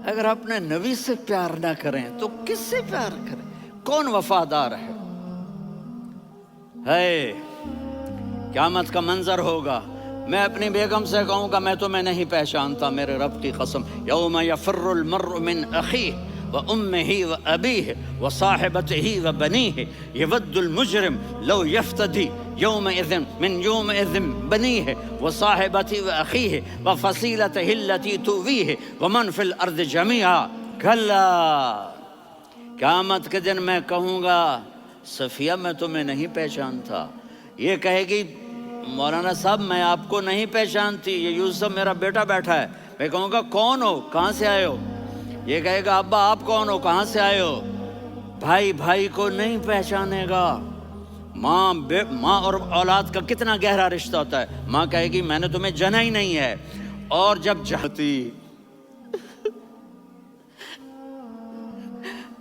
اگر اپنے نبی سے پیار نہ کریں تو کس سے پیار کریں؟ کون وفادار ہے؟ قیامت کا منظر ہوگا، میں اپنی بیگم سے کہوں گا میں تمہیں نہیں پہچانتا، میرے رب کی قسم، یوم یفر المرء من اخیہ وامہ وابیہ وصاحبتہ وبنیہ یود المجرم لو یفتدی یومئذ من یومئذ بنیہ وصاحبتہ واخیہ وفصیلتہ التی تؤویہ ومن فی الارض جمیعا کلا، قیامت کے دن میں کہوں گا صفیہ میں تمہیں نہیں پہچانتا، یہ کہے گی مولانا صاحب میں آپ کو نہیں پہچانتی، یہ یوسف میرا بیٹا بیٹھا ہے، میں کہوں گا کون ہو، کہاں سے آئے ہو؟ یہ کہے گا ابا آپ کون ہو، کہاں سے آئے ہو؟ بھائی بھائی کو نہیں پہچانے گا۔ ماں اور اولاد کا کتنا گہرا رشتہ ہوتا ہے، ماں کہے گی میں نے تمہیں جنا ہی نہیں ہے، اور جب جاتی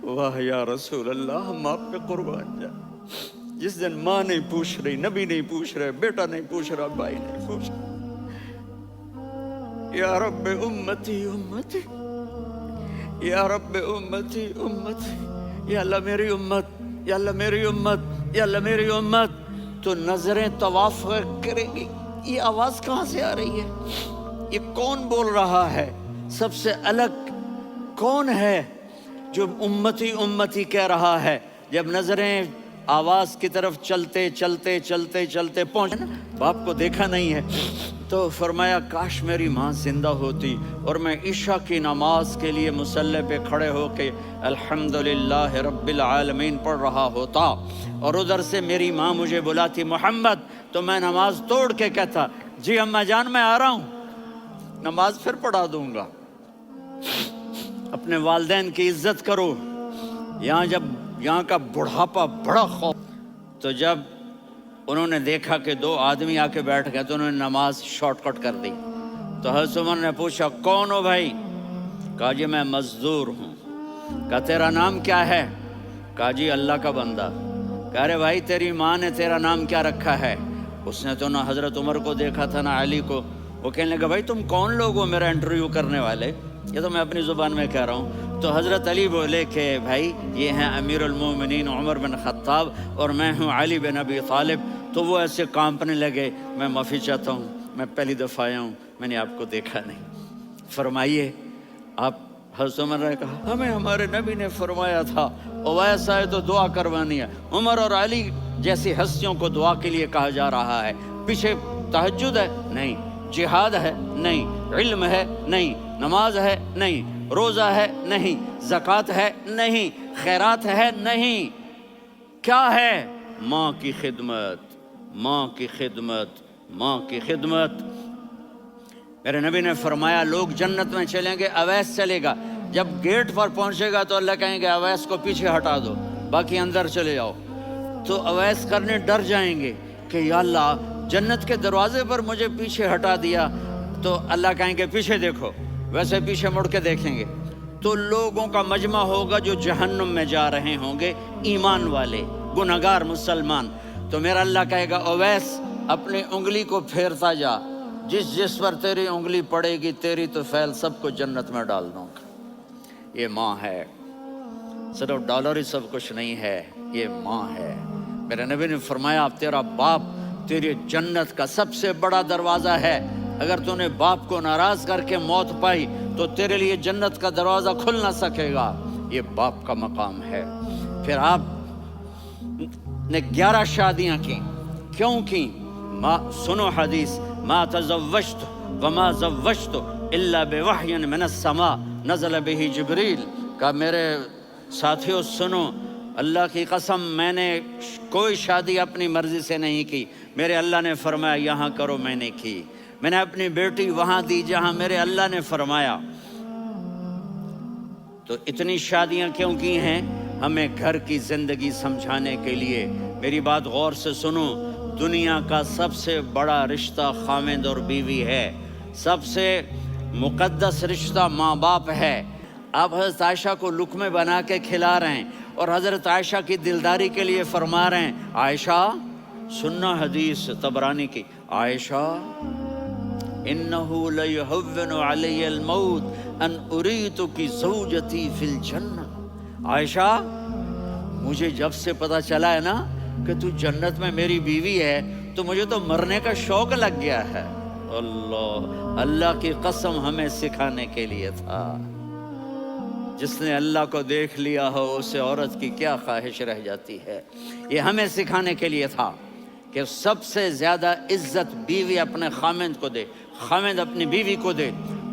واہ یا رسول اللہ ہم آپ پہ قربان جائیں، جس دن ماں نہیں پوچھ رہی، نبی نہیں پوچھ رہے، بیٹا نہیں پوچھ رہا، بھائی نہیں پوچھ رہا، یا رب امتی امتی، یا رب امتی امتی، یا اللہ میری امت، یا اللہ میری امت، یا اللہ میری امت، تو نظریں طواف کریں گی، یہ آواز کہاں سے آ رہی ہے؟ یہ کون بول رہا ہے؟ سب سے الگ کون ہے جو امتی امتی کہہ رہا ہے؟ جب نظریں آواز کی طرف چلتے چلتے چلتے چلتے پہنچے، باپ کو دیکھا نہیں ہے، تو فرمایا کاش میری ماں زندہ ہوتی اور میں عشاء کی نماز کے لیے مصلی پہ کھڑے ہو کے الحمدللہ رب العالمین پڑھ رہا ہوتا، اور ادھر سے میری ماں مجھے بلاتی محمد، تو میں نماز توڑ کے کہتا جی اماں جان میں آ رہا ہوں، نماز پھر پڑھا دوں گا۔ اپنے والدین کی عزت کرو۔ یہاں کا بڑھاپا بڑا خوف، تو جب انہوں نے دیکھا کہ دو آدمی آ کے بیٹھ گئے تو انہوں نے نماز شارٹ کٹ کر دی، تو حضرت عمر نے پوچھا کون ہو بھائی؟ کہا جی میں مزدور ہوں۔ کہا تیرا نام کیا ہے؟ کہا جی اللہ کا بندہ۔ کہا رے بھائی تیری ماں نے تیرا نام کیا رکھا ہے؟ اس نے تو نہ حضرت عمر کو دیکھا تھا نہ علی کو۔ وہ کہنے لگا بھائی تم کون لوگ ہو میرا انٹرویو کرنے والے؟ یہ تو میں اپنی زبان میں کہہ رہا ہوں۔ تو حضرت علی بولے کہ بھائی یہ ہیں امیر المومنین عمر بن خطاب اور میں ہوں علی بن ابی طالب۔ تو وہ ایسے کانپنے لگے، میں معافی چاہتا ہوں، میں پہلی دفعہ آیا ہوں، میں نے آپ کو دیکھا نہیں۔ فرمائیے آپ، حضرت عمر نے کہا ہمیں ہمارے نبی نے فرمایا تھا اویس آئے تو دعا کروانی ہے۔ عمر اور علی جیسی ہستیوں کو دعا کے لیے کہا جا رہا ہے۔ پیچھے تہجد ہے؟ نہیں۔ جہاد ہے؟ نہیں۔ علم ہے؟ نہیں۔ نماز ہے؟ نہیں۔ روزہ ہے؟ نہیں۔ زکوٰۃ ہے؟ نہیں۔ خیرات ہے؟ نہیں۔ کیا ہے؟ ماں کی خدمت، ماں کی خدمت، ماں کی خدمت۔ میرے نبی نے فرمایا لوگ جنت میں چلیں گے، اویس چلے گا، جب گیٹ پر پہنچے گا تو اللہ کہیں گے اویس کو پیچھے ہٹا دو، باقی اندر چلے جاؤ۔ تو اویس کرنے ڈر جائیں گے کہ یا اللہ جنت کے دروازے پر مجھے پیچھے ہٹا دیا، تو اللہ کہیں گے پیچھے دیکھو، ویسے پیچھے مڑ کے دیکھیں گے تو لوگوں کا مجمع ہوگا جو جہنم میں جا رہے ہوں گے، ایمان والے گنہگار مسلمان۔ تو میرا اللہ کہے گا اویس اپنی انگلی کو پھیرتا جا، جس پر تیری انگلی پڑے گی تیری تو فیل سب کو جنت میں ڈال دوں گا۔ یہ ماں ہے، صرف ڈالر ہی سب کچھ نہیں ہے، یہ ماں ہے۔ میرے نبی نے فرمایا تیرا باپ تیری جنت کا سب سے بڑا دروازہ ہے، اگر تو نے باپ کو ناراض کر کے موت پائی تو تیرے لیے جنت کا دروازہ کھل نہ سکے گا، یہ باپ کا مقام ہے۔ پھر آپ نے 11 شادیاں کی، کیوں کی؟ سنو حدیث، ما تزوجت وما زوجت الا بوحی من السماء نزل به جبریل۔ کہا میرے ساتھیوں سنو، اللہ کی قسم میں نے کوئی شادی اپنی مرضی سے نہیں کی، میرے اللہ نے فرمایا یہاں کرو، میں نے کی۔ میں نے اپنی بیٹی وہاں دی جہاں میرے اللہ نے فرمایا۔ تو اتنی شادیاں کیوں کی ہیں؟ ہمیں گھر کی زندگی سمجھانے کے لیے۔ میری بات غور سے سنو، دنیا کا سب سے بڑا رشتہ خاوند اور بیوی ہے، سب سے مقدس رشتہ ماں باپ ہے۔ آپ حضرت عائشہ کو لقمے بنا کے کھلا رہے ہیں اور حضرت عائشہ کی دلداری کے لیے فرما رہے ہیں عائشہ، سننا حدیث طبرانی کی، عائشہ انہو لیہون علی الموت ان اریتکی زوجتی فی الجنہ. عائشہ مجھے جب سے پتا چلا ہے نا کہ تو جنت میں میری بیوی ہے تو مجھے تو مرنے کا شوق لگ گیا ہے. اللہ کی قسم ہمیں سکھانے کے لیے تھا. جس نے اللہ کو دیکھ لیا ہو اسے عورت کی کیا خواہش رہ جاتی ہے. یہ ہمیں سکھانے کے لیے تھا کہ سب سے زیادہ عزت بیوی اپنے خامند کو دے، خامند اپنی بیوی کو دے.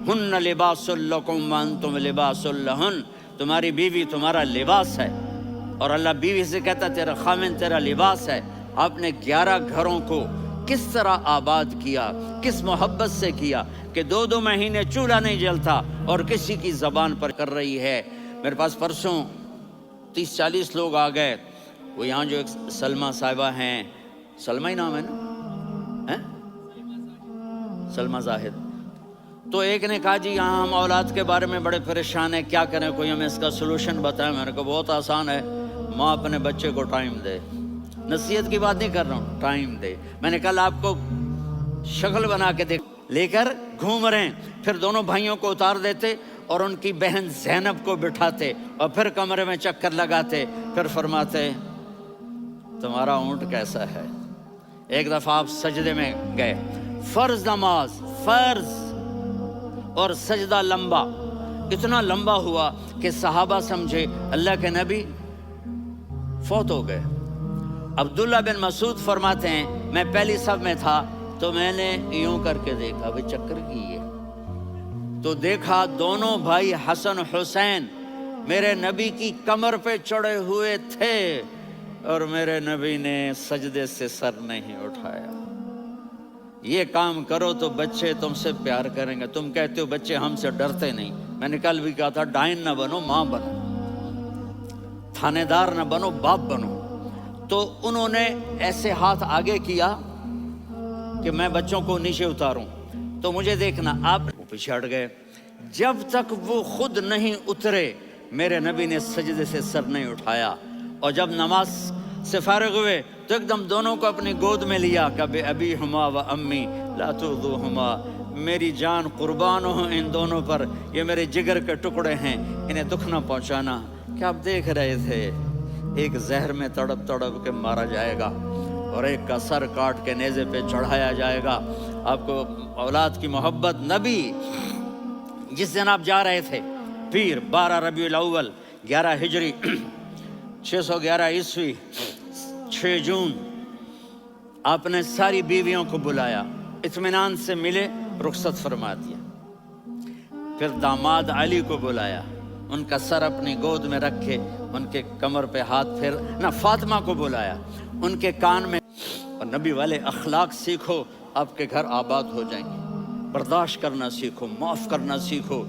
ہن لباس لکم وانتم لباس لہن. تمہاری بیوی تمہارا لباس ہے. اور اللہ بیوی سے کہتا تیرا خامند تیرا لباس ہے. آپ نے 11 گھروں کو کس طرح آباد کیا، کس محبت سے کیا کہ 2 مہینے چولہا نہیں جلتا اور کسی کی زبان پر کر رہی ہے. میرے پاس پرسوں 30-40 لوگ آ گئے. وہ یہاں جو ایک سلمہ صاحبہ ہیں، سلمہ ہی نام ہے نا، سلمہ زاہد. تو ایک نے کہا جی یہاں ہم اولاد کے بارے میں بڑے پریشان ہیں، کیا کریں، کوئی ہمیں اس کا سلوشن بتائیں. میں نے کہا بہت آسان ہے، ماں اپنے بچے کو ٹائم دے. نصیحت کی بات نہیں کر رہا ہوں، ٹائم دے. میں نے کل آپ کو شکل بنا کے دیکھ لے کر گھوم رہے ہیں. پھر دونوں بھائیوں کو اتار دیتے اور ان کی بہن زینب کو بٹھاتے اور پھر کمرے میں چکر لگاتے. پھر فرماتے تمہارا اونٹ کیسا ہے. ایک دفعہ آپ سجدے میں گئے، فرض نماز، فرض، اور سجدہ لمبا، اتنا لمبا ہوا کہ صحابہ سمجھے اللہ کے نبی فوت ہو گئے. عبداللہ بن مسعود فرماتے ہیں میں پہلی صف میں تھا تو میں نے یوں کر کے دیکھا، بھئی چکر کیے تو دیکھا دونوں بھائی حسن حسین میرے نبی کی کمر پہ چڑھے ہوئے تھے اور میرے نبی نے سجدے سے سر نہیں اٹھایا. یہ کام کرو تو بچے تم سے پیار کریں گے. تم کہتے ہو بچے ہم سے ڈرتے نہیں. میں نے کل بھی کہا تھا ڈائن نہ بنو، ماں بنو، تھانے دار نہ بنو، باپ بنو. تو انہوں نے ایسے ہاتھ آگے کیا کہ میں بچوں کو نیچے اتاروں. تو مجھے دیکھنا، آپ پیچھے ہٹ گئے. جب تک وہ خود نہیں اترے میرے نبی نے سجدے سے سر نہیں اٹھایا. اور جب نماز سے فارغ ہوئے تو ایک دم دونوں کو اپنی گود میں لیا کہ بے ابی ہما و امی لا تؤذوہما، میری جان قربان ہو ان دونوں پر، یہ میرے جگر کے ٹکڑے ہیں، انہیں دکھ نہ پہنچانا. کیا آپ دیکھ رہے تھے ایک زہر میں تڑپ تڑپ کے مارا جائے گا اور ایک کا سر کاٹ کے نیزے پہ چڑھایا جائے گا. آپ کو اولاد کی محبت. نبی جس دن آپ جا رہے تھے پیر 12 ربیع الاول 11 ہجری 611 عیسوی 6 جون، آپ نے ساری بیویوں کو بلایا، اطمینان سے ملے، رخصت فرما دیا. پھر داماد علی کو بلایا، ان کا سر اپنی گود میں رکھے، ان کے کمر پہ ہاتھ پھیر نہ. فاطمہ کو بلایا، ان کے کان میں. اور نبی والے اخلاق سیکھو، آپ کے گھر آباد ہو جائیں گے. برداشت کرنا سیکھو، معاف کرنا سیکھو.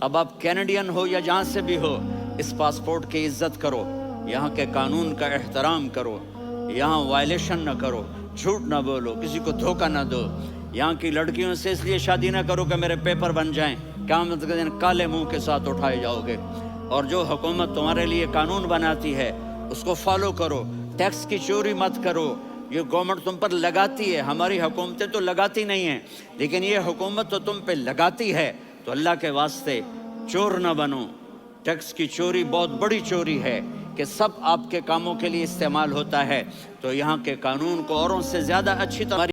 اب آپ کینیڈین ہو یا جہاں سے بھی ہو، اس پاسپورٹ کی عزت کرو، یہاں کے قانون کا احترام کرو، یہاں وائلیشن نہ کرو، جھوٹ نہ بولو، کسی کو دھوکہ نہ دو. یہاں کی لڑکیوں سے اس لیے شادی نہ کرو کہ میرے پیپر بن جائیں، قیامت کے دن کالے منہ کے ساتھ اٹھائے جاؤ گے. اور جو حکومت تمہارے لیے قانون بناتی ہے اس کو فالو کرو. ٹیکس کی چوری مت کرو. یہ گورنمنٹ تم پر لگاتی ہے، ہماری حکومتیں تو لگاتی نہیں ہیں، لیکن یہ حکومت تو تم پہ لگاتی ہے. تو اللہ کے واسطے چور نہ بنو. ٹیکس کی چوری بہت بڑی چوری ہے کہ سب آپ کے کاموں کے لیے استعمال ہوتا ہے. تو یہاں کے قانون کو اوروں سے زیادہ اچھی طرح